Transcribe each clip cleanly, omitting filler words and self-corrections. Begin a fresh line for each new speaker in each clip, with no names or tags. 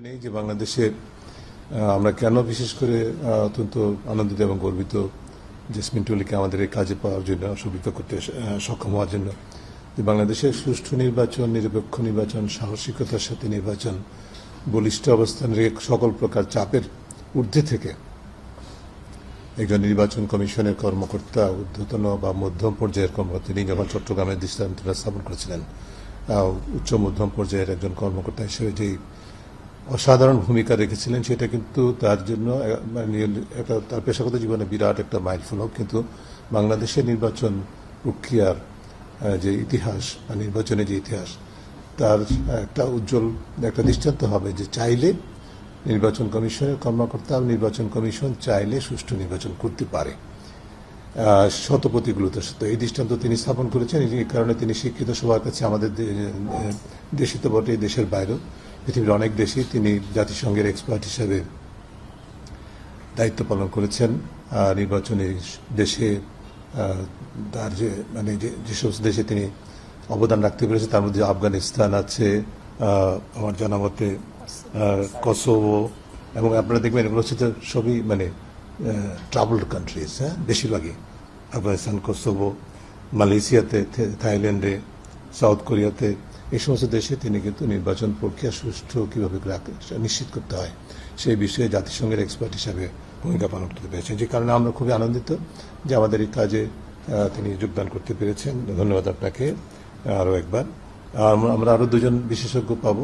নেই যে বাংলাদেশে আমরা কেন বিশেষ করে অত্যন্ত আনন্দিত এবং গর্বিত জেসমিন টুলিকে আমাদের এই কাজে পাওয়ার জন্য সুবিধা করতে সক্ষম হওয়ার জন্য যে বাংলাদেশের সুষ্ঠু নির্বাচন, নিরপেক্ষ নির্বাচন, সাহসিকতার সাথে নির্বাচন, বলিষ্ঠ অবস্থান রেখে সকল প্রকার চাপের ঊর্ধ্বে থেকে একজন নির্বাচন কমিশনের কর্মকর্তা, ঊর্ধ্বতন বা মধ্যম পর্যায়ের কর্মকর্তা, তিনি যখন চট্টগ্রামের দৃষ্টান্ত স্থাপন করেছিলেন, উচ্চ মধ্যম পর্যায়ের একজন কর্মকর্তা হিসেবে যেই অসাধারণ ভূমিকা রেখেছিলেন, সেটা কিন্তু তার জন্য তার পেশাগত জীবনে বিরাট একটা মাইলফলক। কিন্তু বাংলাদেশের নির্বাচন প্রক্রিয়ার যে ইতিহাস বা নির্বাচনের যে ইতিহাস, তার একটা উজ্জ্বল একটা দৃষ্টান্ত হবে যে চাইলে নির্বাচন কমিশনের কর্মকর্তা, নির্বাচন কমিশন চাইলে সুষ্ঠু নির্বাচন করতে পারে শত প্রতিকূলতার সাথে। এই দৃষ্টান্ত তিনি স্থাপন করেছেন। এই কারণে তিনি শিক্ষিত সবার কাছে, আমাদের দেশে তো বটে, দেশের বাইরেও পৃথিবীর অনেক দেশেই তিনি জাতিসংঘের এক্সপার্ট হিসেবে দায়িত্ব পালন করেছেন। নির্বাচনী দেশে তার যে যে সমস্ত দেশে তিনি অবদান রাখতে পেরেছেন, তার মধ্যে আফগানিস্তান আছে, আমার জানা মতে কসোভো, এবং আপনারা দেখবেন এগুলো হচ্ছে সবই ট্রাভেলড কান্ট্রিজ, বেশিরভাগই আফগানিস্তান, কসোভো, মালয়েশিয়াতে, থাইল্যান্ডে, সাউথ কোরিয়াতে, এই সমস্ত দেশে তিনি কিন্তু নির্বাচন প্রক্রিয়া সুষ্ঠু কীভাবে নিশ্চিত করতে হয় সেই বিষয়ে জাতিসংঘের এক্সপার্ট হিসাবে ভূমিকা পালন করতে পেরেছেন। যে কারণে আমরা খুবই আনন্দিত যে আমাদের এই কাজে তিনি যোগদান করতে পেরেছেন। ধন্যবাদ আপনাকে আরও একবার। আমরা আরও দুজন বিশেষজ্ঞ পাবো,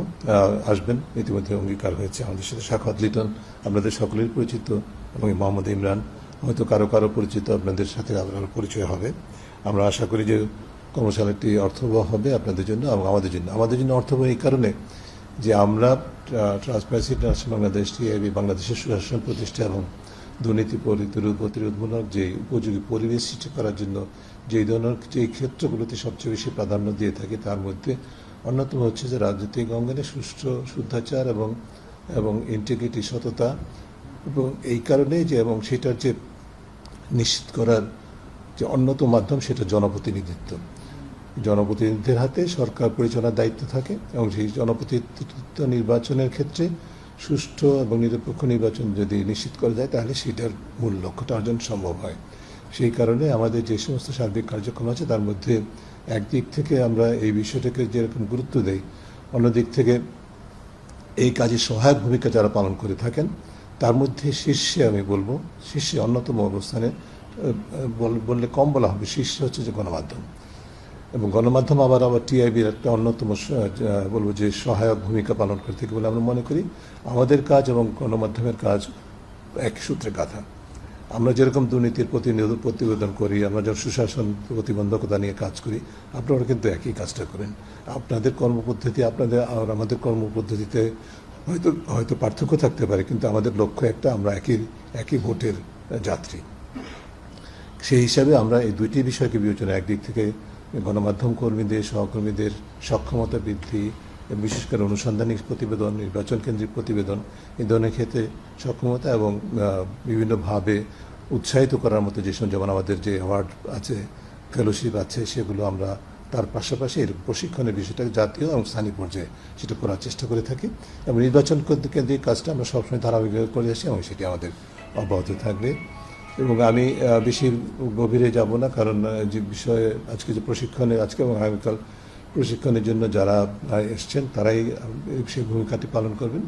আসবেন, ইতিমধ্যে অঙ্গীকার হয়েছে। আমাদের সাথে সাখাওয়াত লিটন আপনাদের সকলের পরিচিত, এবং মোহাম্মদ ইমরান হয়তো কারো কারো পরিচিত, আপনাদের সাথে আপনার পরিচয় হবে। আমরা আশা করি যে কর্মশালাটি অর্থবহ হবে আপনাদের জন্য এবং আমাদের জন্য। আমাদের জন্য অর্থবহ এই কারণে যে আমরা ট্রান্সপারেন্সি ইন্টারন্যাশনাল বাংলাদেশ, টিআইবি, বাংলাদেশের সুশাসন প্রতিষ্ঠা এবং দুর্নীতি প্রতিরোধমূলক যে উপযোগী পরিবেশ সৃষ্টি করার জন্য যেই ধরনের যেই ক্ষেত্রগুলোতে সবচেয়ে বেশি প্রাধান্য দিয়ে থাকে, তার মধ্যে অন্যতম হচ্ছে যে রাজনৈতিক অঙ্গনে সুষ্ঠু শুদ্ধাচার এবং ইন্টিগ্রিটি, সততা, এবং এই কারণে যে এবং সেটার যে নিশ্চিত করার যে অন্যতম মাধ্যম সেটা জনপ্রতিনিধিত্ব। জনপ্রতিনিধিদের হাতে সরকার পরিচালনার দায়িত্ব থাকে, এবং সেই জনপ্রতিনিধিত্ব নির্বাচনের ক্ষেত্রে সুষ্ঠু এবং নিরপেক্ষ নির্বাচন যদি নিশ্চিত করা যায়, তাহলে সেটার মূল লক্ষ্যটা অর্জন সম্ভব হয়। সেই কারণে আমাদের যে সমস্ত সার্বিক কার্যক্রম আছে, তার মধ্যে একদিক থেকে আমরা এই বিষয়টাকে যেরকম গুরুত্ব দেই, অন্যদিক থেকে এই কাজে সহায়ক ভূমিকা যারা পালন করে থাকেন, তার মধ্যে শীর্ষে আমি বলবো, শীর্ষে অন্যতম অবস্থানে বললে কম বলা হবে, শীর্ষে হচ্ছে যে গণমাধ্যম। এবং গণমাধ্যম আবার টিআইবির একটা অন্যতম বলবো যে সহায়ক ভূমিকা পালন করে থাকে বলে আমরা মনে করি। আমাদের কাজ এবং গণমাধ্যমের কাজ এক সূত্রে গাঁথা। আমরা যেরকম দুর্নীতির প্রতিবেদন করি, আমরা যখন সুশাসন প্রতিবন্ধকতা নিয়ে কাজ করি, আপনারা কিন্তু একই কাজটা করেন। আপনাদের কর্মপদ্ধতি আপনাদের আর আমাদের কর্মপদ্ধতিতে হয়তো পার্থক্য থাকতে পারে, কিন্তু আমাদের লক্ষ্য একটা, আমরা একই ভোটের যাত্রী। সেই হিসাবে আমরা এই দুইটি বিষয়কে বিবেচনা, একদিক থেকে গণমাধ্যম কর্মীদের, সহকর্মীদের সক্ষমতা বৃদ্ধি, বিশেষ করে অনুসন্ধানী প্রতিবেদন, নির্বাচন কেন্দ্রিক প্রতিবেদন, এই ধরনের ক্ষেত্রে সক্ষমতা এবং বিভিন্নভাবে উৎসাহিত করার মতো যেমন আমাদের যে অ্যাওয়ার্ড আছে, ফেলোশিপ আছে, সেগুলো আমরা তার পাশাপাশি এর প্রশিক্ষণের বিষয়টা জাতীয় এবং স্থানীয় পর্যায়ে সেটা করার চেষ্টা করে থাকি। এবং নির্বাচন কেন্দ্রিক কাজটা আমরা সবসময় ধারাবাহিকভাবে করে আসি, এবং সেটি আমাদের অব্যাহত থাকবে। এবং আমি বেশি গভীরে যাব না, কারণ যে বিষয়ে আজকে যে প্রশিক্ষণে, আজকে এবং আগামীকাল প্রশিক্ষণের জন্য যারা এসছেন, তারাই সেই ভূমিকাটি পালন করবেন।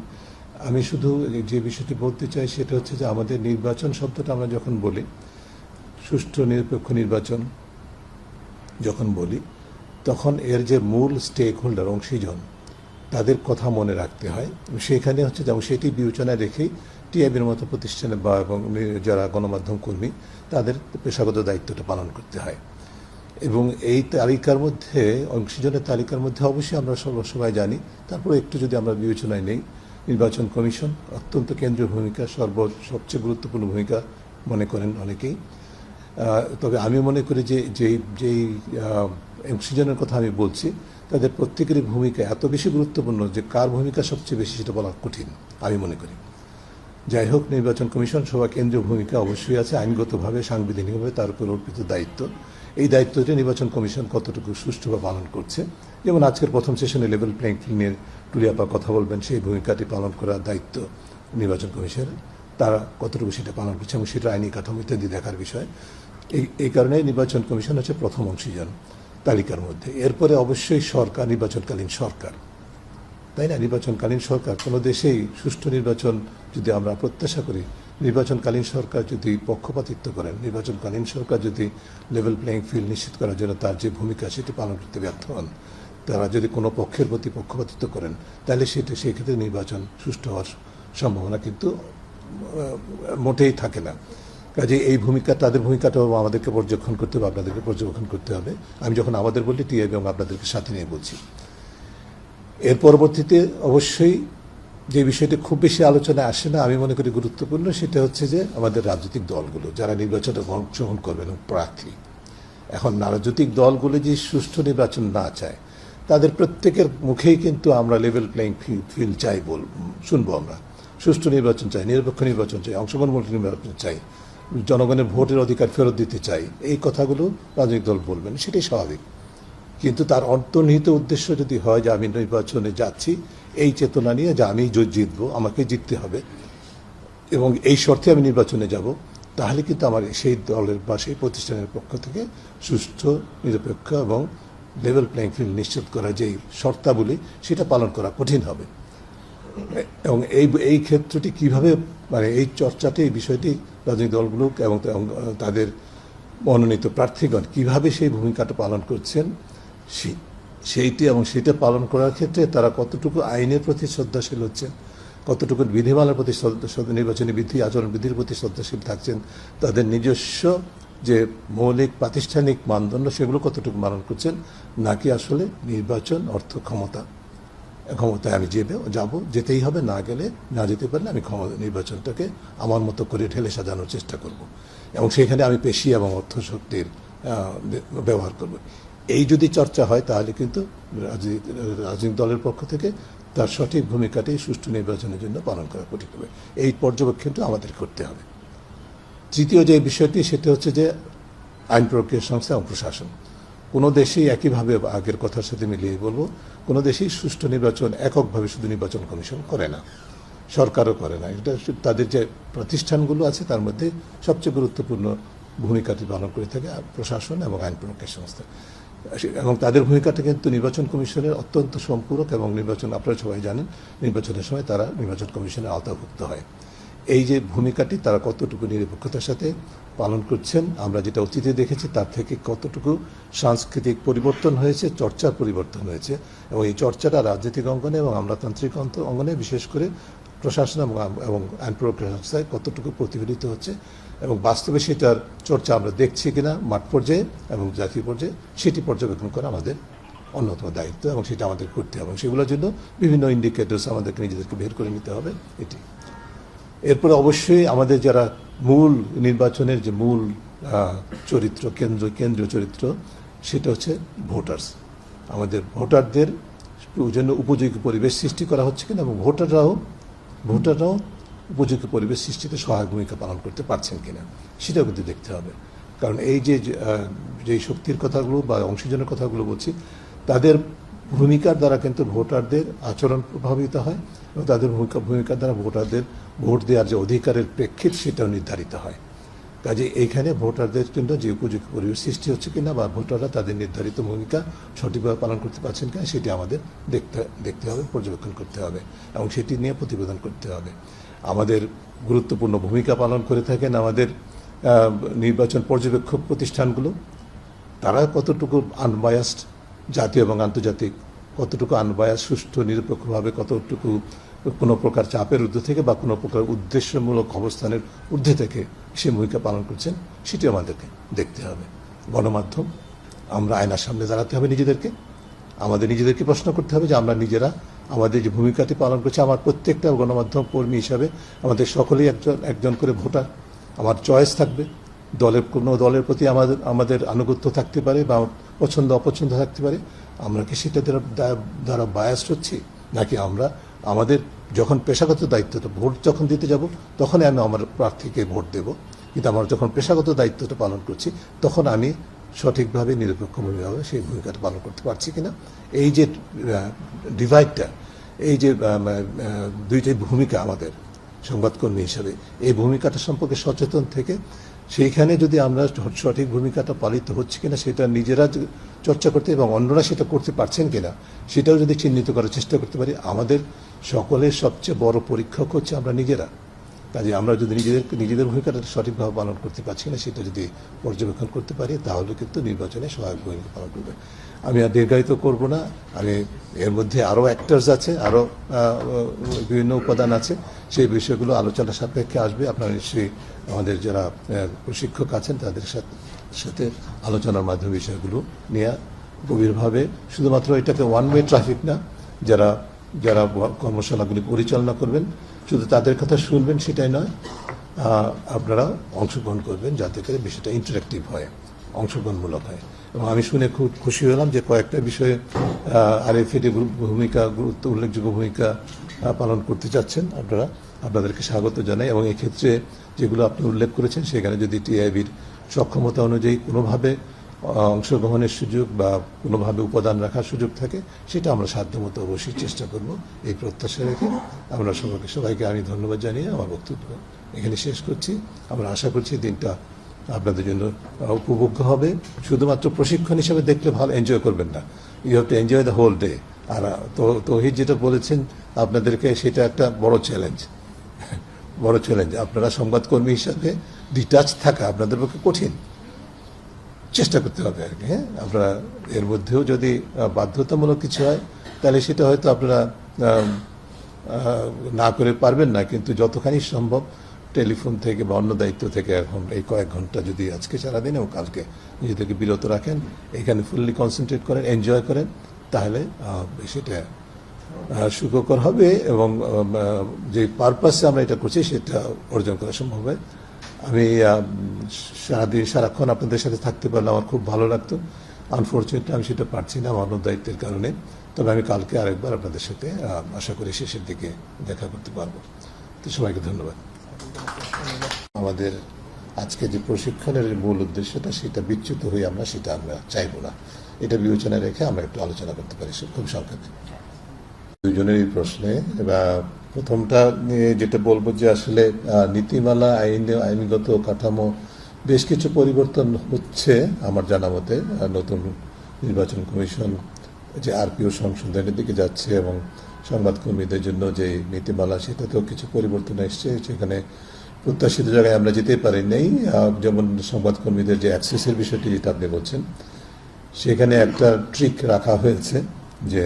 আমি শুধু যে বিষয়টি বলতে চাই সেটা হচ্ছে যে আমাদের নির্বাচন শব্দটা আমরা যখন বলি, সুষ্ঠু নিরপেক্ষ নির্বাচন যখন বলি, তখন এর যে মূল স্টেক হোল্ডার, অংশীজন, তাদের কথা মনে রাখতে হয়। সেখানে হচ্ছে যেমন সেটি বিবেচনায় রেখেই টিআইবির মতো প্রতিষ্ঠানে বা এবং যারা গণমাধ্যম কর্মী, তাদের পেশাগত দায়িত্বটা পালন করতে হয়। এবং এই তালিকার মধ্যে, অংশীজনের তালিকার মধ্যে অবশ্যই আমরা সবাই জানি, তারপরে একটু যদি আমরা বিবেচনায় নেই, নির্বাচন কমিশন অত্যন্ত কেন্দ্রীয় ভূমিকা, সবচেয়ে গুরুত্বপূর্ণ ভূমিকা মনে করেন অনেকেই। তবে আমি মনে করি যে যেই অংশীজনের কথা আমি বলছি, তাদের প্রত্যেকেরই ভূমিকা এত বেশি গুরুত্বপূর্ণ যে কার ভূমিকা সবচেয়ে বেশি সেটা বলা কঠিন, আমি মনে করি। যাই হোক, নির্বাচন কমিশন সবার কেন্দ্রীয় ভূমিকা অবশ্যই আছে, আইনগতভাবে, সাংবিধানিকভাবে তার উপর অর্পিত দায়িত্ব। এই দায়িত্বটি নির্বাচন কমিশন কতটুকু সুষ্ঠুভাবে পালন করছে। যেমন আজকের প্রথম সেশনে লেভেল প্লেইং ফিল্ড নিয়ে টুলিয়াপা কথা বলবেন, সেই ভূমিকাটি পালন করার দায়িত্ব নির্বাচন কমিশনের, তারা কতটুকু সেটা পালন করছে এবং সেটা আইনি কাঠামো ইত্যাদি দেখার বিষয়। এই কারণে নির্বাচন কমিশন হচ্ছে প্রথম অংশীজন তালিকার মধ্যে। এরপরে অবশ্যই সরকার, নির্বাচনকালীন সরকার, তাই না? নির্বাচনকালীন সরকার, কোনো দেশেই সুষ্ঠু নির্বাচন যদি আমরা প্রত্যাশা করি, নির্বাচনকালীন সরকার যদি পক্ষপাতিত্ব করেন, নির্বাচনকালীন সরকার যদি লেভেল প্লেইং ফিল্ড নিশ্চিত করার জন্য তার যে ভূমিকা সেটি পালন করতে ব্যর্থ হন, তারা যদি কোনো পক্ষের প্রতি পক্ষপাতিত্ব করেন, তাহলে সেই ক্ষেত্রে নির্বাচন সুষ্ঠু হওয়ার সম্ভাবনা কিন্তু মোটেই থাকে না। কাজে এই ভূমিকা, তাদের ভূমিকাটাও আমাদেরকে পর্যবেক্ষণ করতে হবে, আপনাদেরকে পর্যবেক্ষণ করতে হবে। আমি যখন আমাদের বলি টিআইবি এবং আপনাদেরকে সাথে নিয়ে বলছি। এর পরবর্তীতে অবশ্যই যে বিষয়টি খুব বেশি আলোচনায় আসে না, আমি মনে করি গুরুত্বপূর্ণ, সেটা হচ্ছে যে আমাদের রাজনৈতিক দলগুলো যারা নির্বাচনে অংশগ্রহণ করবেন প্রার্থী, এখন রাজনৈতিক দলগুলো যে সুষ্ঠু নির্বাচন না চায়, তাদের প্রত্যেকের মুখেই কিন্তু আমরা লেভেল প্লেইং ফিল্ড চাই শুনবো। আমরা সুষ্ঠু নির্বাচন চাই, নিরপেক্ষ নির্বাচন চাই, অংশগ্রহণমূলক নির্বাচন চাই, জনগণের ভোটের অধিকার ফেরত দিতে চাই, এই কথাগুলো রাজনৈতিক দল বলবেন, সেটাই স্বাভাবিক। কিন্তু তার অন্তর্নিহিত উদ্দেশ্য যদি হয় যে আমি নির্বাচনে যাচ্ছি এই চেতনা নিয়ে, যে আমি জিতবো, আমাকে জিততে হবে এবং এই শর্তে আমি নির্বাচনে যাব, তাহলে কিন্তু আমার সেই দলের বা সেই প্রতিষ্ঠানের পক্ষ থেকে সুষ্ঠু, নিরপেক্ষ এবং লেভেল প্লেইং ফিল্ড নিশ্চিত করা যেই শর্তাবলী, সেটা পালন করা কঠিন হবে। এবং এই ক্ষেত্রটি কিভাবে, মানে এই চর্চাটি, এই বিষয়টি রাজনৈতিক দলগুলো এবং তাদের মনোনীত প্রার্থীগণ কিভাবে সেই ভূমিকাটা পালন করছেন, সেইটি এবং সেটা পালন করার ক্ষেত্রে তারা কতটুকু আইনের প্রতি শ্রদ্ধাশীল হচ্ছেন, কতটুকু বিধিমালার প্রতি নির্বাচনী বিধি, আচরণবিধির প্রতি শ্রদ্ধাশীল থাকছেন, তাদের নিজস্ব যে মৌলিক প্রাতিষ্ঠানিক মানদণ্ড সেগুলো কতটুকু পালন করছেন, নাকি আসলে নির্বাচন অর্থ ক্ষমতায় আমি যাব, যেতেই হবে, না গেলে, না যেতে পারলে আমি নির্বাচনটাকে আমার মতো করে ঢেলে সাজানোর চেষ্টা করব এবং সেখানে আমি পেশি এবং অর্থশক্তির ব্যবহার করব। এই যদি চর্চা হয়, তাহলে কিন্তু রাজনৈতিক দলের পক্ষ থেকে তার সঠিক ভূমিকাটি সুষ্ঠু নির্বাচনের জন্য পালন করা কঠিন হবে। এই পর্যবেক্ষণটা আমাদের করতে হবে। তৃতীয় যে বিষয়টি, সেটা হচ্ছে যে আইন প্রক্রিয়া সংস্থা এবং প্রশাসন। কোনো দেশেই একইভাবে, আগের কথার সাথে মিলিয়ে বলবো, কোনো দেশেই সুষ্ঠু নির্বাচন এককভাবে শুধু নির্বাচন কমিশন করে না, সরকারও করে না। এটা তাদের যে প্রতিষ্ঠানগুলো আছে তার মধ্যে সবচেয়ে গুরুত্বপূর্ণ ভূমিকাটি পালন করে থাকে প্রশাসন এবং আইন প্রক্রিয়া সংস্থা, এবং তাদের ভূমিকাটা কিন্তু নির্বাচন কমিশনের অত্যন্ত সম্পূরক। এবং নির্বাচন, আপনারা সবাই জানেন, নির্বাচনের সময় তারা নির্বাচন কমিশনের আওতাভুক্ত হয়। এই যে ভূমিকাটি তারা কতটুকু নিরপেক্ষতার সাথে পালন করছেন, আমরা যেটা অতীতে দেখেছি, তার থেকে কতটুকু সাংস্কৃতিক পরিবর্তন হয়েছে, চর্চার পরিবর্তন হয়েছে, এবং এই চর্চাটা রাজনৈতিক অঙ্গনে এবং আমলাতান্ত্রিক অঙ্গনে, বিশেষ করে প্রশাসন এবং আইন প্রক্রিয়া সংস্থায় কতটুকু প্রতিফলিত হচ্ছে, এবং বাস্তবে সেটার চর্চা আমরা দেখছি কিনা মাঠ পর্যায়ে এবং জাতীয় পর্যায়ে, সেটি পর্যবেক্ষণ করা আমাদের অন্যতম দায়িত্ব এবং সেটা আমাদের করতে হবে। সেগুলোর জন্য বিভিন্ন ইন্ডিকেটরস আমাদেরকে নিজেদেরকে বের করে নিতে হবে। এটি এরপরে অবশ্যই আমাদের যারা মূল নির্বাচনের যে মূল চরিত্র, কেন্দ্রীয় চরিত্র, সেটা হচ্ছে ভোটার্স। আমাদের ভোটারদের জন্য উপযোগী পরিবেশ সৃষ্টি করা হচ্ছে কিনা, এবং ভোটাররাও উপযোগী পরিবেশ সৃষ্টিতে সহায়ক ভূমিকা পালন করতে পারছেন কিনা, সেটাও কিন্তু দেখতে হবে। কারণ এই যে শক্তির কথাগুলো বা অংশীজনের কথাগুলো বলছি, তাদের ভূমিকার দ্বারা কিন্তু ভোটারদের আচরণ প্রভাবিত হয়, এবং তাদের ভূমিকার দ্বারা ভোটারদের ভোট দেওয়ার যে অধিকারের প্রেক্ষিত, সেটাও নির্ধারিত হয়। কাজে এইখানে ভোটারদের জন্য যে উপযোগী পরিবেশ সৃষ্টি হচ্ছে কিনা, বা ভোটাররা তাদের নির্ধারিত ভূমিকা সঠিকভাবে পালন করতে পারছেন কিনা, সেটি আমাদের দেখতে হবে, পর্যবেক্ষণ করতে হবে এবং সেটি নিয়ে প্রতিবেদন করতে হবে। আমাদের গুরুত্বপূর্ণ ভূমিকা পালন করে থাকেন আমাদের নির্বাচন পর্যবেক্ষক প্রতিষ্ঠানগুলো, তারা কতটুকু আনবায়াসড, জাতীয় এবং আন্তর্জাতিক, কতটুকু আনবায়াস, সুষ্ঠু, নিরপেক্ষভাবে, কতটুকু কোনো প্রকার চাপের ঊর্ধ্বে থেকে বা কোনো প্রকার উদ্দেশ্যমূলক অবস্থানের ঊর্ধ্বে থেকে সে ভূমিকা পালন করছেন, সেটি আমাদেরকে দেখতে হবে। গণমাধ্যম, আমরা আয়নার সামনে দাঁড়াতে হবে নিজেদেরকে প্রশ্ন করতে হবে যে আমরা নিজেরা আমাদের যে ভূমিকাটি পালন করছি, আমার প্রত্যেকটা গণমাধ্যম কর্মী হিসাবে আমাদের সকলেই একজন করে ভোটার। আমার চয়েস থাকবে, কোনো দলের প্রতি আমাদের আনুগত্য থাকতে পারে বা পছন্দ অপছন্দ থাকতে পারে। আমরা কি সেটা দ্বারা বায়াসড হচ্ছি, নাকি আমরা আমাদের যখন পেশাগত দায়িত্বটা, ভোট যখন দিতে যাব তখনই আমি আমার প্রার্থীকে ভোট দেব, কিন্তু আমরা যখন পেশাগত দায়িত্বটা পালন করছি তখন আমি সঠিকভাবে নিরপেক্ষভাবে সেই ভূমিকাটা পালন করতে পারছি কিনা, এই যে ডিভাইডটা, এই যে দুইটাই ভূমিকা আমাদের সংবাদকর্মী হিসেবে, এই ভূমিকাটা সম্পর্কে সচেতন থেকে সেইখানে যদি আমরা সঠিক ভূমিকাটা পালিত হচ্ছে কিনা সেটা নিজেরা চর্চা করতে এবং অন্যরা সেটা করতে পারছেন কিনা সেটাও যদি চিহ্নিত করার চেষ্টা করতে পারি। আমাদের সকলের সবচেয়ে বড় পরীক্ষক হচ্ছে আমরা নিজেরা। কাজে আমরা যদি নিজেদের ভূমিকাটা সঠিকভাবে পালন করতে পারছি না সেটা যদি পর্যবেক্ষণ করতে পারি তাহলে কিন্তু নির্বাচনে সহায়ক ভূমিকা পালন করবে। আমি আর দীর্ঘায়িত করব না। আমি এর মধ্যে আরও অ্যাক্টার্স আছে, আরও বিভিন্ন উপাদান আছে, সেই বিষয়গুলো আলোচনা সাপেক্ষে আসবে। আপনারা নিশ্চয়ই আমাদের যারা প্রশিক্ষক আছেন তাদের সাথে আলোচনার মাধ্যমে বিষয়গুলো নিয়ে গভীরভাবে, শুধুমাত্র এটাকে ওয়ান ওয়ে ট্রাফিক না, যারা যারা কর্মশালাগুলি পরিচালনা করবেন শুধু তাদের কথা শুনবেন সেটাই নয়, আপনারা অংশগ্রহণ করবেন যাতে করে বিষয়টা ইন্টারেক্টিভ হয়, অংশগ্রহণমূলক হয়। এবং আমি শুনে খুব খুশি হলাম যে কয়েকটা বিষয়ে আরএফএডি ভূমিকা উল্লেখযোগ্য ভূমিকা পালন করতে চাচ্ছেন। আপনাদেরকে স্বাগত জানাই। এবং এই ক্ষেত্রে যেগুলো আপনি উল্লেখ করেছেন সেখানে যদি টিআইবির সক্ষমতা অনুযায়ী কোনোভাবে অংশগ্রহণের সুযোগ বা কোনোভাবে উপাদান রাখার সুযোগ থাকে সেটা আমরা সাধ্যমতো অবশ্যই চেষ্টা করব, এই প্রত্যাশা রেখে আমরা সবাইকে আমি ধন্যবাদ জানিয়ে আমার বক্তব্য এখানে শেষ করছি। আমরা আশা করছি দিনটা আপনাদের জন্য উপভোগ্য হবে। শুধুমাত্র প্রশিক্ষণ হিসেবে দেখলে ভালো এনজয় করবেন না, you have to enjoy the whole day. আর তৌহিদ যেটা বলেছেন আপনাদেরকে, সেটা একটা বড় চ্যালেঞ্জ। আপনারা সংবাদকর্মী হিসাবে ডিটাচ থাকা আপনাদের পক্ষে কঠিন, চেষ্টা করতে হবে আর কি। হ্যাঁ, আপনারা এর মধ্যেও যদি বাধ্যতামূলক কিছু হয় তাহলে সেটা হয়তো আপনারা না করে পারবেন না, কিন্তু যতখানি সম্ভব টেলিফোন থেকে বা অন্য দায়িত্ব থেকে এখন এই কয়েক ঘন্টা যদি আজকে সারাদিন এবং কালকে নিজেদেরকে বিরত রাখেন, এখানে ফুললি কনসেন্ট্রেট করেন, এনজয় করেন, তাহলে সেটা সুখকর হবে এবং যে পারপাসে আমরা এটা করছি সেটা অর্জন করা সম্ভব হয়। আমি সারাক্ষণ আপনাদের সাথে থাকতে পারলে আমার খুব ভালো লাগতো। আনফর্চুনেটলি আমি সেটা পারছি না আমার অন্য দায়িত্বের কারণে। তবে আমি কালকে আরেকবার আপনাদের সাথে আশা করি শেষের দিকে দেখা করতে পারবো। তো সবাইকে ধন্যবাদ। আমাদের আজকে যে প্রশিক্ষণের মূল উদ্দেশ্যটা সেটা বিচ্যুত হয়ে আমরা চাইবো না, এটা বিবেচনায় রেখে আমরা একটু আলোচনা করতে পারি খুব সংক্ষেপে দুজনেরই প্রশ্নে। প্রথমটা নিয়ে যেটা বলবো যে আসলে নীতিমালা আইনগত কাঠামো বেশ কিছু পরিবর্তন হচ্ছে আমার জানা মতে। নতুন নির্বাচন কমিশন যে আরপিও সংশোধনের দিকে যাচ্ছে এবং সংবাদকর্মীদের জন্য যে নীতিমালা সেটাতেও কিছু পরিবর্তন এসছে। সেখানে প্রত্যাশিত জায়গায় আমরা যেতে পারি নাই, যেমন সংবাদকর্মীদের যে অ্যাক্সেসের বিষয়টি যেটা আপনি বলছেন, সেখানে একটা ট্রিক রাখা হয়েছে যে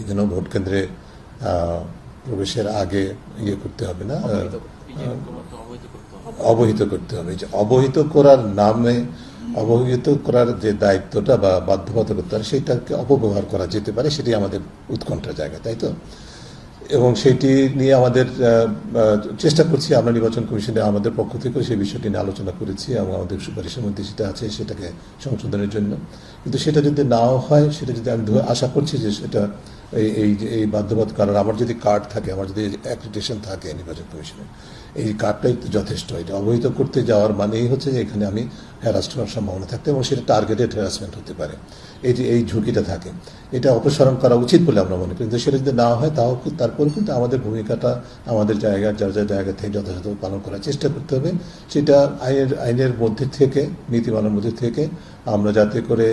যেন ভোট কেন্দ্রে প্রবেশের আগে করতে হবে না, অবহিত করতে হবে। যে অবহিত করার নামে অবহিত করার যে দায়িত্বটা বা বাধ্যবাধকতা সেটাকে অপব্যবহার করা যেতে পারে, সেটি আমাদের উৎকণ্ঠার জায়গা, তাই তো? এবং সেটি নিয়ে আমাদের চেষ্টা করছি আমরা নির্বাচন কমিশনে আমাদের পক্ষ থেকে সেই বিষয়টি নিয়ে আলোচনা করেছি এবং আমাদের সুপারিশের মধ্যে সেটা আছে সেটাকে সংশোধনের জন্য। কিন্তু সেটা যদি নাও হয়, সেটা যদি আমি আশা করছি যে সেটা এই বাধ্যবাধকতা, কারণ আমার যদি কার্ড থাকে, আমার যদি অ্যাক্রিডিটেশন থাকে নির্বাচন কমিশনের, এই কার্ডটাই তো যথেষ্ট। এটা অবহিত করতে যাওয়ার মানেই হচ্ছে যে এখানে আমি হ্যারাস্ট হওয়ার সম্ভাবনা থাকতে এবং সেটা টার্গেটেড হ্যারাসমেন্ট হতে পারে, এই ঝুঁকিটা থাকে। এটা অপসারণ করা উচিত বলে আমরা মনে করি। কিন্তু সেটা যদি না হয় তারপরে কিন্তু আমাদের ভূমিকাটা আমাদের যার যার জায়গা থেকে যথাযথ পালন করার চেষ্টা করতে হবে। সেটা আইনের মধ্যে থেকে, নীতিমালার মধ্যে থেকে আমরা যাতে করে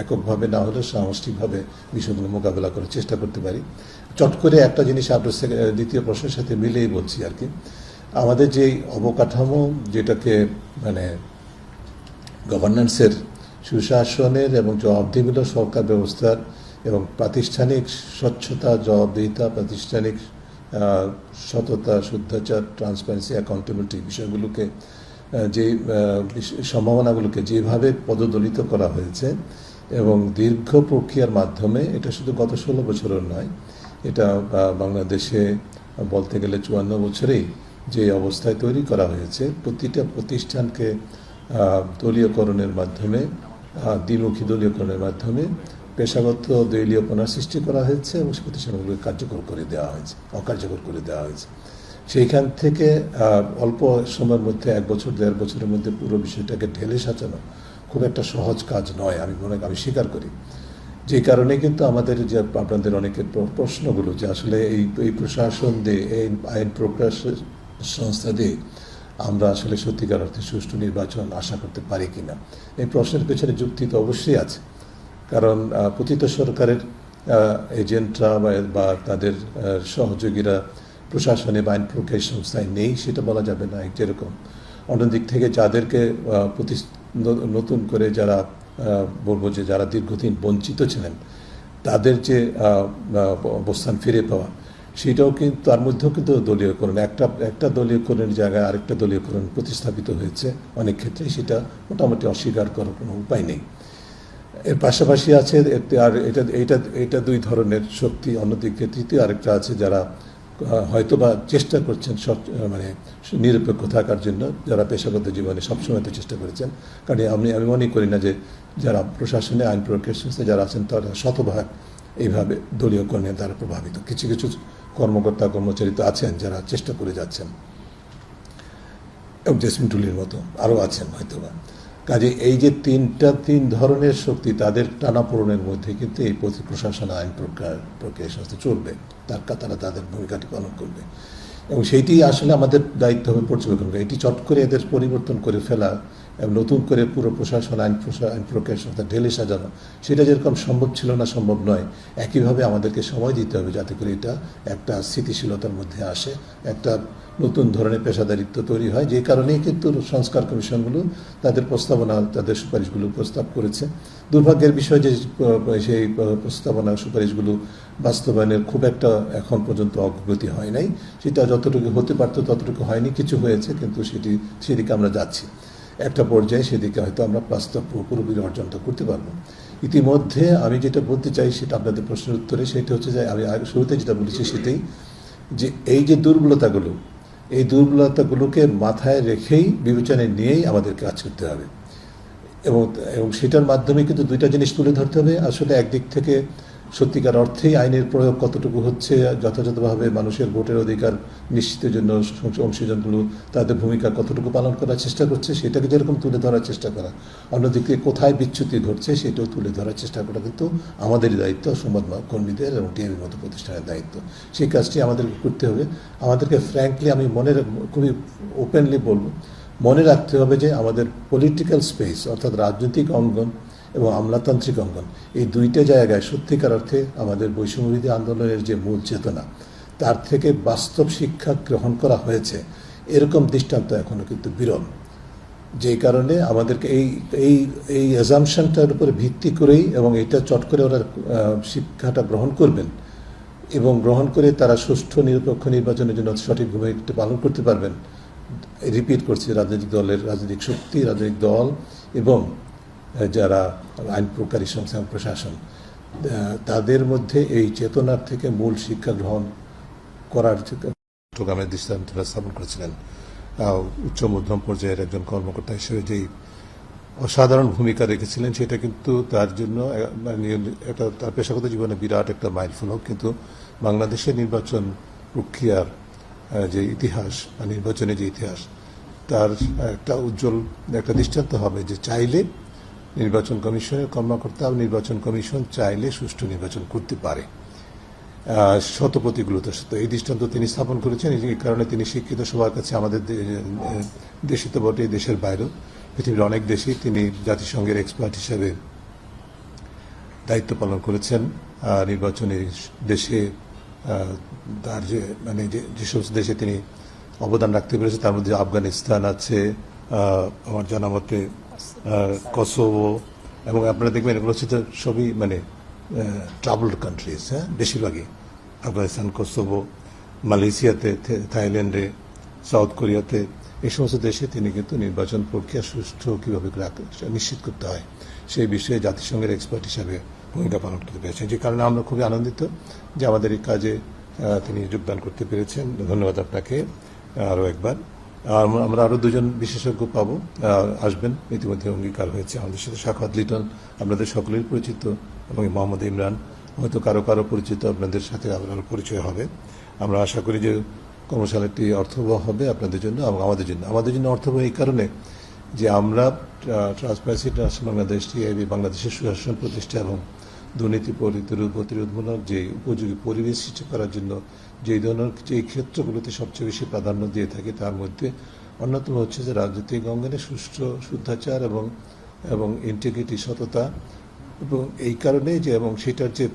এককভাবে না হলে সামষ্টিকভাবে বিষয়গুলো মোকাবেলা করার চেষ্টা করতে পারি। চট করে একটা জিনিস আপনার দ্বিতীয় প্রশ্নের সাথে মিলেই বলছি আর কি, আমাদের যে অবকাঠামো, যেটাকে মানে গভর্নেন্সের, সুশাসনের এবং জবাবদিহিমূলক সরকার ব্যবস্থার এবং প্রাতিষ্ঠানিক স্বচ্ছতা, জবাবদিহিতা, প্রাতিষ্ঠানিক সততা, শুদ্ধাচার, ট্রান্সপারেন্সি, অ্যাকাউন্টেবিলিটি বিষয়গুলোকে, যে সম্ভাবনাগুলোকে যেভাবে পদদলিত করা হয়েছে এবং দীর্ঘ প্রক্রিয়ার মাধ্যমে, এটা শুধু গত 16 বছরের নয়, এটা বাংলাদেশে বলতে গেলে 54 বছরেই যে অবস্থায় তৈরি করা হয়েছে, প্রতিটা প্রতিষ্ঠানকে দলীয়করণের মাধ্যমে, দ্বিমুখী দলীয়করণের মাধ্যমে পেশাগত দলীয়পনা সৃষ্টি করা হয়েছে এবং প্রতিষ্ঠানগুলোকে কার্যকর করে দেওয়া হয়েছে, অকার্যকর করে দেওয়া হয়েছে। সেইখান থেকে অল্প সময়ের মধ্যে 1 বছর 1.5 বছরের মধ্যে পুরো বিষয়টাকে ঢেলে সাজানো খুব একটা সহজ কাজ নয়, আমি স্বীকার করি। যে কারণে কিন্তু আমাদের যে আপনাদের অনেকের প্রশ্নগুলো যে আসলে এই প্রশাসন দিয়ে, এই আইন প্রকাশ সংস্থা দিয়ে আমরা আসলে সত্যিকার অর্থে সুষ্ঠু নির্বাচন আশা করতে পারি কিনা, এই প্রশ্নের পেছনে যুক্তি তো অবশ্যই আছে। কারণ পতিত সরকারের এজেন্টরা বা তাদের সহযোগীরা প্রশাসনে বা আইন প্রকাশ সংস্থায় নেই সেটা বলা যাবে না। যেরকম অন্যদিক থেকে যাদেরকে নতুন করে যারা বলবো যে যারা দীর্ঘদিন বঞ্চিত ছিলেন তাদের যে অবস্থান ফিরে পাওয়া, সেটাও কিন্তু তার মধ্যেও কিন্তু দলীয়করণ, একটা দলীয়করণের জায়গায় আরেকটা দলীয়করণ প্রতিস্থাপিত হয়েছে অনেক ক্ষেত্রে, সেটা মোটামুটি অস্বীকার করার কোনো উপায় নেই। এর পাশাপাশি আছে আর এটা দুই ধরনের শক্তি। অন্যদিকে তৃতীয় আরেকটা আছে যারা হয়তোবা চেষ্টা করছেন মানে নিরপেক্ষ থাকার জন্য, যারা পেশাগত জীবনে সবসময় তো চেষ্টা করেছেন। কারণ আমি মনে করি না যে যারা প্রশাসনে আইন প্রয়োগের সংস্থায় যারা আছেন তারা শতভাগ এইভাবে দলীয়করণে দ্বারা প্রভাবিত। কিছু কিছু কর্মকর্তা কর্মচারী তো আছেন যারা চেষ্টা করে যাচ্ছেন, এবং জেসমিন টুলির মতো আরও আছেন হয়তোবা। কাজে এই যে তিন ধরনের শক্তি, তাদের টানাপোড়েনের মধ্যে কিন্তু এই প্রশাসন আইন প্রক্রিয়া সংস্থা চলবে, তারা তাদের ভূমিকাটি পালন করবে, এবং সেইটি আসলে আমাদের দায়িত্ব হবে পর্যবেক্ষণ করা। এটি চট করে এদের পরিবর্তন করে ফেলা এবং নতুন করে পুরো প্রশাসন আইন প্রক্রিয়া সংস্থা ঢেলে সাজানো, সেটা যেরকম সম্ভব ছিল না, সম্ভব নয়। একইভাবে আমাদেরকে সময় দিতে হবে যাতে করে এটা একটা স্থিতিশীলতার মধ্যে আসে, একটা নতুন ধরনের পেশাদারিত্ব তৈরি হয়। যে কারণেই কিন্তু সংস্কার কমিশনগুলো তাদের প্রস্তাবনা, তাদের সুপারিশগুলো প্রস্তাব করেছে। দুর্ভাগ্যের বিষয় যে সেই প্রস্তাবনা সুপারিশগুলো বাস্তবায়নের খুব একটা এখন পর্যন্ত অগ্রগতি হয় নাই। সেটা যতটুকু হতে পারতো ততটুকু হয়নি, কিছু হয়েছে, কিন্তু সেদিকে আমরা যাচ্ছি। একটা পর্যায়ে সেদিকে হয়তো আমরা বাস্তব পুরোপুরি অর্জনটা করতে পারবো। ইতিমধ্যে আমি যেটা বলতে চাই সেটা আপনাদের প্রশ্নের উত্তরে, সেটা হচ্ছে যে আমি শুরুতে যেটা বলেছি সেটাই, যে এই যে দুর্বলতাগুলো, এই দুর্বলতাগুলোকে মাথায় রেখেই, বিবেচনায় নিয়েই আমাদের কাজ করতে হবে, এবং সেটার মাধ্যমে কিন্তু দুইটা জিনিস তুলে ধরতে হবে। আসলে একদিক থেকে সত্যিকার অর্থেই আইনের প্রয়োগ কতটুকু হচ্ছে, যথাযথভাবে মানুষের ভোটের অধিকার নিশ্চিতের জন্য অংশীজনগুলো তাদের ভূমিকা কতটুকু পালন করার চেষ্টা করছে, সেটাকে যেরকম তুলে ধরার চেষ্টা করা, অন্যদিকে কোথায় বিচ্যুতি ঘটছে সেটাও তুলে ধরার চেষ্টা করা কিন্তু আমাদেরই দায়িত্ব, সংবাদ কর্মীদের এবং টিআইবির মতো প্রতিষ্ঠানের দায়িত্ব। সেই কাজটি আমাদেরকে করতে হবে। আমাদেরকে ফ্র্যাঙ্কলি, আমি খুবই ওপেনলি বলবো, মনে রাখতে হবে যে আমাদের পলিটিক্যাল স্পেস, অর্থাৎ রাজনৈতিক অঙ্গন এবং আমলাতান্ত্রিক অঙ্গন, এই দুইটা জায়গায় সত্যিকার অর্থে আমাদের বৈষম্যবিরোধী আন্দোলনের যে মূল চেতনা, তার থেকে বাস্তব শিক্ষা গ্রহণ করা হয়েছে এরকম দৃষ্টান্ত এখনো কিন্তু বিরল। যেই কারণে আমাদেরকে এই অ্যাজামশনটার উপরে ভিত্তি করেই, এবং এটা চট করে ওরা শিক্ষাটা গ্রহণ করবেন, এবং গ্রহণ করে তারা সুষ্ঠু নিরপেক্ষ নির্বাচনের জন্য সঠিক ভূমিকা পালন করতে পারবেন। রিপিট করছি, রাজনৈতিক শক্তি, রাজনৈতিক দল এবং যারা আইন প্রকারী সংস্থা প্রশাসন, তাদের মধ্যে এই চেতনার থেকে মূল শিক্ষা গ্রহণ করার চট্টগ্রামের দৃষ্টান্ত স্থাপন করেছিলেন উচ্চ মধ্যম পর্যায়ের একজন কর্মকর্তা হিসেবে যেই অসাধারণ ভূমিকা রেখেছিলেন, সেটা কিন্তু তার জন্য এটা তার পেশাগত জীবনে বিরাট একটা মাইলফলক। কিন্তু বাংলাদেশের নির্বাচন প্রক্রিয়ার যে ইতিহাস বা নির্বাচনের যে ইতিহাস, তার একটা উজ্জ্বল একটা দৃষ্টান্ত হবে যে চাইলে নির্বাচন কমিশনের কর্মকর্তা, নির্বাচন কমিশন চাইলে সুষ্ঠু নির্বাচন করতে পারে শত প্রতিকূলতার সাথে। এই দৃষ্টান্ত তিনি স্থাপন করেছেন। এই কারণে তিনি শিক্ষিত সবার কাছে, আমাদের দেশে তো বটে, দেশের বাইরেও পৃথিবীর অনেক দেশেই তিনি জাতিসংঘের এক্সপার্ট হিসেবে দায়িত্ব পালন করেছেন। নির্বাচনী দেশে তার যে সমস্ত দেশে তিনি অবদান রাখতে পেরেছেন, তার মধ্যে আফগানিস্তান আছে, আমার জানা মতে কসোভো, এবং আপনারা দেখবেন এগুলো হচ্ছে তো সবই ট্রাভেলড কান্ট্রিজ, হ্যাঁ, বেশিরভাগই আফগানিস্তান, কসোভো, মালয়েশিয়াতে, থাইল্যান্ডে, সাউথ কোরিয়াতে, এই সমস্ত দেশে তিনি কিন্তু নির্বাচন প্রক্রিয়া সুষ্ঠু কীভাবে নিশ্চিত করতে হয় সেই বিষয়ে জাতিসংঘের এক্সপার্ট হিসাবে ভূমিকা পালন করতে পেরেছেন। যে কারণে আমরা খুবই আনন্দিত যে আমাদের এই কাজে তিনি যোগদান করতে পেরেছেন। ধন্যবাদ আপনাকে আরও একবার। আমরা আরও দুজন বিশেষজ্ঞ পাবো, আসবেন, ইতিমধ্যে অঙ্গীকার হয়েছে। আমাদের সাথে সাখাওয়াত লিটন আপনাদের সকলের পরিচিত, এবং মোহাম্মদ ইমরান হয়তো কারো পরিচিত, আপনাদের সাথে আরও পরিচয় হবে। আমরা আশা করি যে কর্মশালাটি অর্থবহ হবে আপনাদের জন্য এবং আমাদের জন্য। অর্থবহ এই কারণে যে আমরা ট্রান্সপারেন্সি ইন্টারন্যাশনাল বাংলাদেশ টিআইবি বাংলাদেশের সুশাসন প্রতিষ্ঠা এবং দুর্নীতি প্রতিরোধমূলক যে উপযোগী পরিবেশ সৃষ্টি করার জন্য যেই ধরনের যে ক্ষেত্রগুলোতে সবচেয়ে বেশি প্রাধান্য দিয়ে থাকে তার মধ্যে অন্যতম হচ্ছে যে রাজনৈতিক অঙ্গনে সুষ্ঠু শুদ্ধাচার এবং ইন্টিগ্রিটি সততা, এবং এই কারণে যে এবং সেটার যে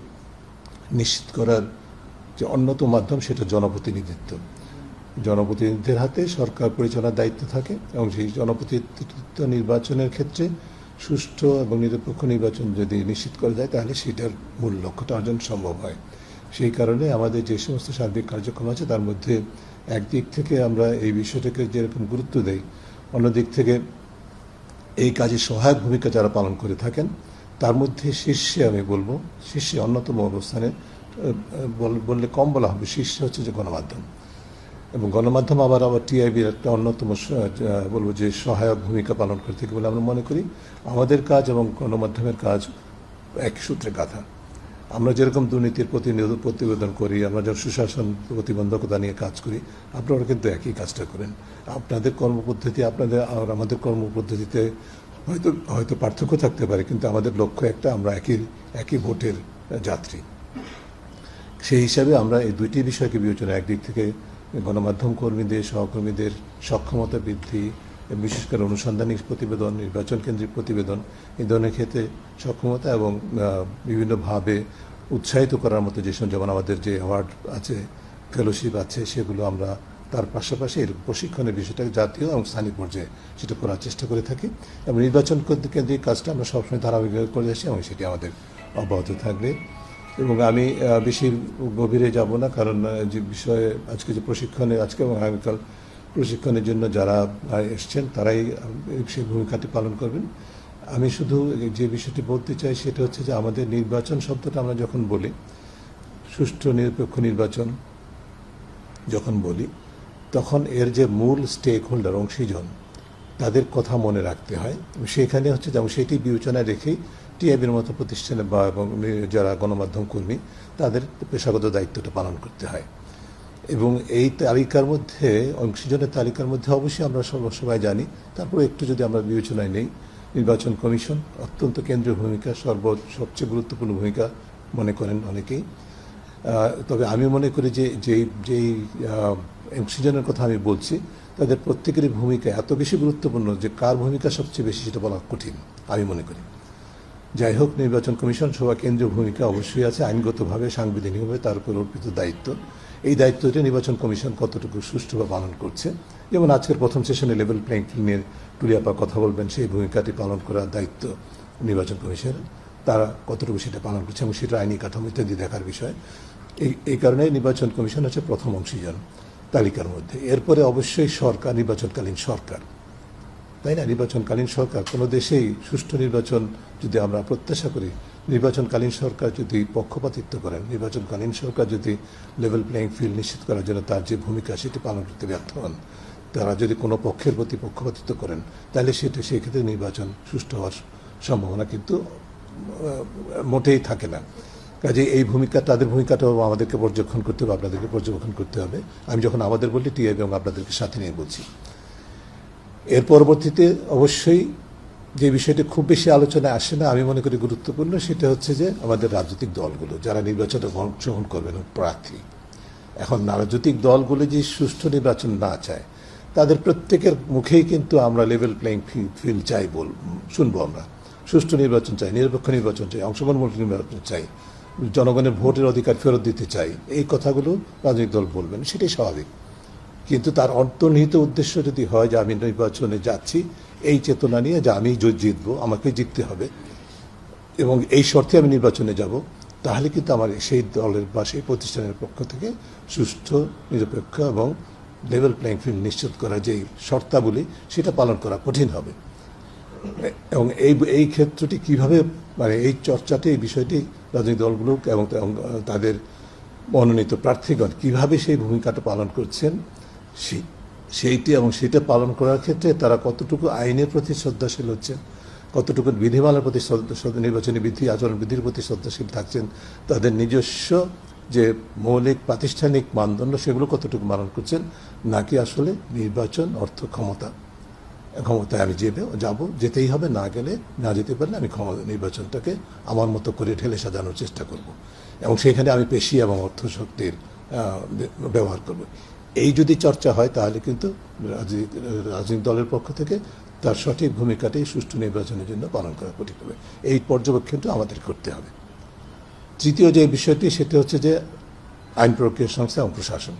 নিশ্চিত করার যে অন্যতম মাধ্যম সেটা জনপ্রতিনিধিত্ব। জনপ্রতিনিধিদের হাতে সরকার পরিচালনার দায়িত্ব থাকে এবং সেই জনপ্রতিনিধিত্ব নির্বাচনের ক্ষেত্রে সুষ্ঠু এবং নিরপেক্ষ নির্বাচন যদি নিশ্চিত করা যায় তাহলে সেটার মূল লক্ষ্যটা অর্জন সম্ভব হয়। সেই কারণে আমাদের যে সমস্ত সার্বিক কার্যক্রম আছে তার মধ্যে একদিক থেকে আমরা এই বিষয়টাকে যেরকম গুরুত্ব দেই, অন্যদিক থেকে এই কাজে সহায়ক ভূমিকা যারা পালন করে থাকেন তার মধ্যে শীর্ষে আমি বলবো, শীর্ষে অন্যতম অবস্থানে বললে কম বলা হবে, শীর্ষে হচ্ছে যে গণমাধ্যম। এবং গণমাধ্যম আবার টিআইবির একটা অন্যতম বলবো যে সহায়ক ভূমিকা পালন করে থাকে বলে আমরা মনে করি। আমাদের কাজ এবং গণমাধ্যমের কাজ এক সূত্রে গাঁথা। আমরা যেরকম দুর্নীতির প্রতিবেদন করি, আমরা যখন সুশাসন প্রতিবন্ধকতা নিয়ে কাজ করি, আপনারা কিন্তু একই কাজটা করেন। আপনাদের কর্মপদ্ধতি আপনাদের আর আমাদের কর্মপদ্ধতিতে হয়তো পার্থক্য থাকতে পারে, কিন্তু আমাদের লক্ষ্য একটা, আমরা একই ভোটের যাত্রী। সেই হিসাবে আমরা এই দুইটি বিষয়কে বিবেচনা, একদিক থেকে গণমাধ্যম কর্মীদের সহকর্মীদের সক্ষমতা বৃদ্ধি, বিশেষ করে অনুসন্ধানী প্রতিবেদন, নির্বাচন কেন্দ্রিক প্রতিবেদন, এই ধরনের ক্ষেত্রে সক্ষমতা এবং বিভিন্নভাবে উৎসাহিত করার মতো যেমন আমাদের যে অ্যাওয়ার্ড আছে, ফেলোশিপ আছে, সেগুলো আমরা তার পাশাপাশি এর প্রশিক্ষণের বিষয়টাকে জাতীয় এবং স্থানীয় পর্যায়ে সেটা করার চেষ্টা করে থাকি। এবং নির্বাচন কেন্দ্রিক কাজটা আমরা সবসময় ধারাবাহিকভাবে করে আসি এবং সেটি আমাদের অব্যাহত থাকবে। এবং আমি বেশি গভীরে যাব না, কারণ যে বিষয়ে আজকে যে প্রশিক্ষণে আজকে এবং আগামীকাল প্রশিক্ষণের জন্য যারা এসছেন তারাই সেই ভূমিকাটি পালন করবেন। আমি শুধু যে বিষয়টি বলতে চাই সেটা হচ্ছে যে আমাদের নির্বাচন শব্দটা আমরা যখন বলি, সুষ্ঠু নিরপেক্ষ নির্বাচন যখন বলি, তখন এর যে মূল স্টেক হোল্ডার অংশীজন তাদের কথা মনে রাখতে হয়। সেখানে হচ্ছে যেমন সেটি বিবেচনায় রেখেই টিআইবির মতো প্রতিষ্ঠানে বা এবং যারা গণমাধ্যম কর্মী তাদের পেশাগত দায়িত্বটা পালন করতে হয়। এবং এই তালিকার মধ্যে, অংশীজনের তালিকার মধ্যে অবশ্যই আমরা সবাই জানি, তারপরে একটু যদি আমরা বিবেচনায় নেই, নির্বাচন কমিশন অত্যন্ত কেন্দ্রীয় ভূমিকা, সবচেয়ে গুরুত্বপূর্ণ ভূমিকা মনে করেন অনেকেই। তবে আমি মনে করি যে যেই অংশীজনের কথা আমি বলছি তাদের প্রত্যেকেরই ভূমিকা এত বেশি গুরুত্বপূর্ণ যে কার ভূমিকা সবচেয়ে বেশি সেটা বলা কঠিন আমি মনে করি। যাই হোক, নির্বাচন কমিশন সবার কেন্দ্রীয় ভূমিকা অবশ্যই আছে, আইনগতভাবে সাংবিধানিকভাবে তার উপর অর্পিত দায়িত্ব। এই দায়িত্বটি নির্বাচন কমিশন কতটুকু সুষ্ঠুভাবে পালন করছে, যেমন আজকের প্রথম সেশনে লেভেল প্লেইং ফিল্ড নিয়ে টুলিয়াপা কথা বলবেন, সেই ভূমিকাটি পালন করার দায়িত্ব নির্বাচন কমিশনের, তারা কতটুকু সেটা পালন করছে এবং সেটা আইনি কাঠামো ইত্যাদি দেখার বিষয়। এই কারণে নির্বাচন কমিশন হচ্ছে প্রথম অংশীজন তালিকার মধ্যে। এরপরে অবশ্যই সরকার, নির্বাচনকালীন সরকার, তাই না? নির্বাচনকালীন সরকার, কোনো দেশেই সুষ্ঠু নির্বাচন যদি আমরা প্রত্যাশা করি, নির্বাচনকালীন সরকার যদি পক্ষপাতিত্ব করেন, নির্বাচনকালীন সরকার যদি লেভেল প্লেইং ফিল্ড নিশ্চিত করার জন্য তার যে ভূমিকা সেটি পালন করতে ব্যর্থ হন, তারা যদি কোনো পক্ষের প্রতি পক্ষপাতিত্ব করেন, তাহলে সেই ক্ষেত্রে নির্বাচন সুষ্ঠু হওয়ার সম্ভাবনা কিন্তু মোটেই থাকে না। কাজে এই ভূমিকা, তাদের ভূমিকাটাও আমাদেরকে পর্যবেক্ষণ করতে হবে, আপনাদেরকে পর্যবেক্ষণ করতে হবে। আমি যখন আমাদের বলি টিআইবি এবং আপনাদেরকে সাথে নিয়ে বলছি। এর পরবর্তীতে অবশ্যই যে বিষয়টি খুব বেশি আলোচনায় আসে না, আমি মনে করি গুরুত্বপূর্ণ, সেটা হচ্ছে যে আমাদের রাজনৈতিক দলগুলো যারা নির্বাচনে অংশগ্রহণ করবেন, প্রার্থী। এখন রাজনৈতিক দলগুলো যে সুষ্ঠু নির্বাচন না চায়, তাদের প্রত্যেকের মুখেই কিন্তু আমরা লেভেল প্লেইং ফিল্ড চাই শুনবো। আমরা সুষ্ঠু নির্বাচন চাই, নিরপেক্ষ নির্বাচন চাই, অংশগ্রহণমূলক নির্বাচন চাই, জনগণের ভোটের অধিকার ফেরত দিতে চাই, এই কথাগুলো রাজনৈতিক দল বলবেন, সেটাই স্বাভাবিক। কিন্তু তার অন্তর্নিহিত উদ্দেশ্য যদি হয় যে আমি নির্বাচনে যাচ্ছি এই চেতনা নিয়ে যে আমি জিতবো, আমাকে জিততে হবে এবং এই শর্তে আমি নির্বাচনে যাব, তাহলে কিন্তু আমার সেই দলের বা সেই প্রতিষ্ঠানের পক্ষ থেকে সুষ্ঠু, নিরপেক্ষ এবং লেভেল প্লেইং ফিল্ড নিশ্চিত করা যে শর্তাবলী, সেটা পালন করা কঠিন হবে। এবং এই ক্ষেত্রটি কিভাবে, মানে এই চর্চাটি, এই বিষয়টি রাজনৈতিক দলগুলো এবং তাদের মনোনীত প্রার্থীগণ কিভাবে সেই ভূমিকাটা পালন করছেন, সেইটি এবং সেটা পালন করার ক্ষেত্রে তারা কতটুকু আইনের প্রতি শ্রদ্ধাশীল হচ্ছেন, কতটুকু বিধিমালার প্রতি নির্বাচনী বিধি আচরণবিধির প্রতি শ্রদ্ধাশীল থাকছেন, তাদের নিজস্ব যে মৌলিক প্রাতিষ্ঠানিক মানদণ্ড সেগুলো কতটুকু পালন করছেন, নাকি আসলে নির্বাচন অর্থ ক্ষমতা, ক্ষমতায় আমি যেতেই হবে, না যেতে পারলে আমি নির্বাচনটাকে আমার মতো করে ঢেলে সাজানোর চেষ্টা করব এবং সেখানে আমি পেশি এবং অর্থশক্তির ব্যবহার করব। এই যদি চর্চা হয় তাহলে কিন্তু রাজনৈতিক দলের পক্ষ থেকে তার সঠিক ভূমিকাটি সুষ্ঠু নির্বাচনের জন্য পালন করা কঠিন হবে। এই পর্যবেক্ষণটা আমাদের করতে হবে। তৃতীয় যে বিষয়টি সেটা হচ্ছে যে আইন প্রক্রিয়া সংস্থা এবং প্রশাসন।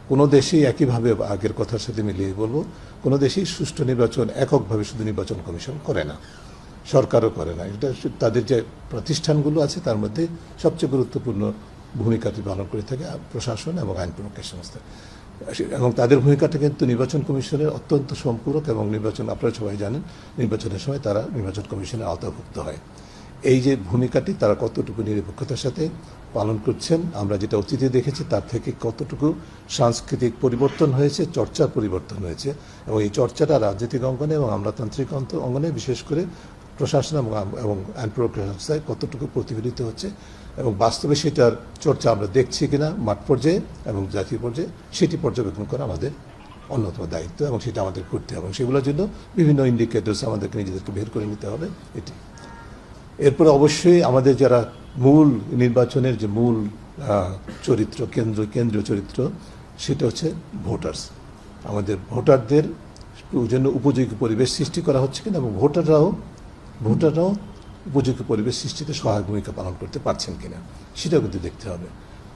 কোনো দেশেই একইভাবে আগের কথার সাথে মিলিয়ে বলবো, কোনো দেশেই সুষ্ঠু নির্বাচন এককভাবে শুধু নির্বাচন কমিশন করে না, সরকারও করে না। এটা তাদের যে প্রতিষ্ঠানগুলো আছে তার মধ্যে সবচেয়ে গুরুত্বপূর্ণ ভূমিকাটি পালন করে থাকে প্রশাসন এবং আইন প্রক্রিয়া সংস্থা, এবং তাদের ভূমিকাটা কিন্তু নির্বাচন কমিশনের অত্যন্ত সম্পূরক এবং আপনারা সবাই জানেন নির্বাচনের সময় তারা নির্বাচন কমিশনের আওতাভুক্ত হয়। এই যে ভূমিকাটি তারা কতটুকু নিরপেক্ষতার সাথে পালন করছেন, আমরা যেটা অতীতে দেখেছি তার থেকে কতটুকু সাংস্কৃতিক পরিবর্তন হয়েছে, চর্চার পরিবর্তন হয়েছে, এবং এই চর্চাটা রাজনৈতিক অঙ্গনে এবং আমলাতান্ত্রিক অঙ্গনে বিশেষ করে প্রশাসন এবং আইন প্রক্রিয়া সংস্থায় কতটুকু প্রতিফলিত হচ্ছে, এবং বাস্তবে সেটার চর্চা আমরা দেখছি কিনা মাঠ পর্যায়ে এবং জাতীয় পর্যায়ে সেটি পর্যবেক্ষণ করা আমাদের অন্যতম দায়িত্ব, এবং সেটা আমাদের করতে হবে। এবং সেগুলোর জন্য বিভিন্ন ইন্ডিকেটরস আমাদেরকে নিজেদেরকে বের করে নিতে হবে। এটি এরপরে অবশ্যই আমাদের যারা মূল নির্বাচনের যে মূল চরিত্র, কেন্দ্রীয় চরিত্র, সেটা হচ্ছে ভোটার্স। আমাদের ভোটারদের জন্য উপযোগী পরিবেশ সৃষ্টি করা হচ্ছে কিনা, এবং ভোটাররাও উপযোগী পরিবেশ সৃষ্টিতে সহায়ক ভূমিকা পালন করতে পারছেন কিনা সেটাও কিন্তু দেখতে হবে।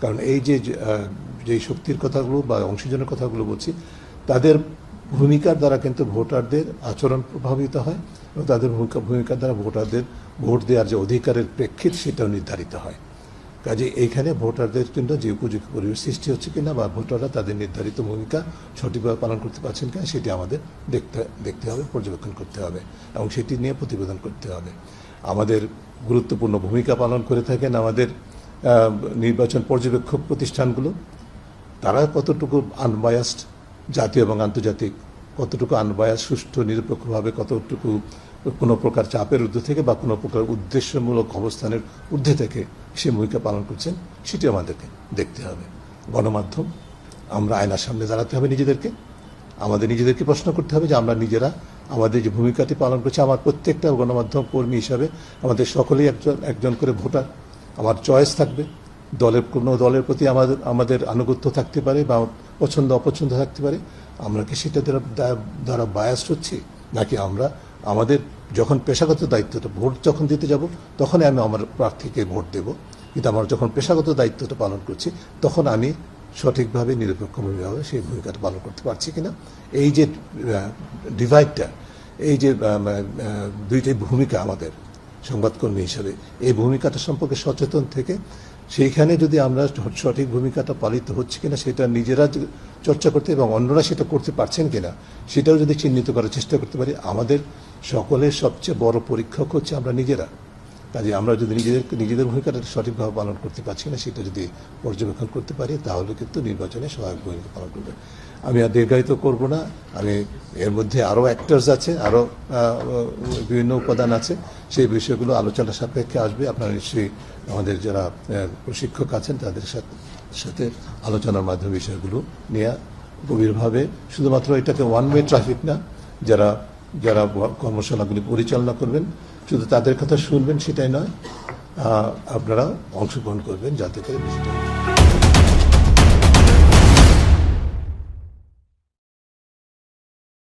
কারণ এই যে শক্তির কথাগুলো বা অংশীজনের কথাগুলো বলছি, তাদের ভূমিকার দ্বারা কিন্তু ভোটারদের আচরণ প্রভাবিত হয়, এবং তাদের ভূমিকার দ্বারা ভোটারদের ভোট দেওয়ার যে অধিকারের প্রেক্ষিত সেটাও নির্ধারিত হয়। কাজে এইখানে ভোটারদের জন্য যে উপযোগী পরিবেশ সৃষ্টি হচ্ছে কিনা বা ভোটাররা তাদের নির্ধারিত ভূমিকা সঠিকভাবে পালন করতে পারছেন কিনা সেটি আমাদের দেখতে হবে, পর্যবেক্ষণ করতে হবে, এবং সেটি নিয়ে প্রতিবেদন করতে হবে। আমাদের গুরুত্বপূর্ণ ভূমিকা পালন করে থাকেন আমাদের নির্বাচন পর্যবেক্ষক প্রতিষ্ঠানগুলো। তারা কতটুকু আনবায়াসড, জাতীয় এবং আন্তর্জাতিক, কতটুকু আনবায়াস, সুষ্ঠু নিরপেক্ষভাবে, কতটুকু কোনো প্রকার চাপের ঊর্ধ্বে থেকে বা কোনো প্রকার উদ্দেশ্যমূলক অবস্থানের ঊর্ধ্বে থেকে সে ভূমিকা পালন করছেন সেটি আমাদেরকে দেখতে হবে। গণমাধ্যম, আমরা আয়নার সামনে দাঁড়াতে হবে নিজেদেরকে প্রশ্ন করতে হবে যে আমরা নিজেরা আমাদের যে ভূমিকাটি পালন করছি, আমার প্রত্যেকটা গণমাধ্যম কর্মী হিসাবে আমাদের সকলেই একজন করে ভোটার। আমার চয়েস থাকবে, কোনো দলের প্রতি আমাদের আনুগত্য থাকতে পারে বা পছন্দ অপছন্দ থাকতে পারে। আমরা কি সেটা দ্বারা বায়াসড হচ্ছি, নাকি আমরা আমাদের যখন পেশাগত দায়িত্বটা ভোট যখন দিতে যাব তখনই আমি আমার প্রার্থীকে ভোট দেব, কিন্তু আমার যখন পেশাগত দায়িত্বটা পালন করছি তখন আমি সঠিকভাবে নিরপেক্ষভাবে সেই ভূমিকাটা পালন করতে পারছি কিনা। এই যে ডিভাইডটা, এই যে দুইটাই ভূমিকা আমাদের সংবাদকর্মী হিসেবে, এই ভূমিকাটা সম্পর্কে সচেতন থেকে সেইখানে যদি আমরা সঠিক ভূমিকাটা পালিত হচ্ছে কিনা সেটা নিজেরা চর্চা করতে এবং অন্যরা সেটা করতে পারছেন কিনা সেটাও যদি চিহ্নিত করার চেষ্টা করতে পারি, আমাদের সকলের সবচেয়ে বড় পরীক্ষক হচ্ছে আমরা নিজেরা। কাজে আমরা যদি নিজেদের ভূমিকাটা সঠিকভাবে পালন করতে পারছি না সেটা যদি পর্যবেক্ষণ করতে পারি তাহলে কিন্তু নির্বাচনে সহায়ক ভূমিকা পালন করবে। আমি আর দীর্ঘায়িত করব না। আমি এর মধ্যে আরও অ্যাক্টার্স আছে, আরও বিভিন্ন উপাদান আছে, সেই বিষয়গুলো আলোচনা সাপেক্ষে আসবে। আপনারা নিশ্চয়ই আমাদের যারা প্রশিক্ষক আছেন তাদের সাথে আলোচনার মাধ্যমে বিষয়গুলো নিয়ে গভীরভাবে, শুধুমাত্র এটাকে ওয়ান ওয়ে ট্রাফিক না, যারা কর্মশালাগুলি পরিচালনা করবেন শুধু তাদের কথা শুনবেন সেটাই নয়, আপনারা অংশগ্রহণ করবেন যাতে করে বিষয়টা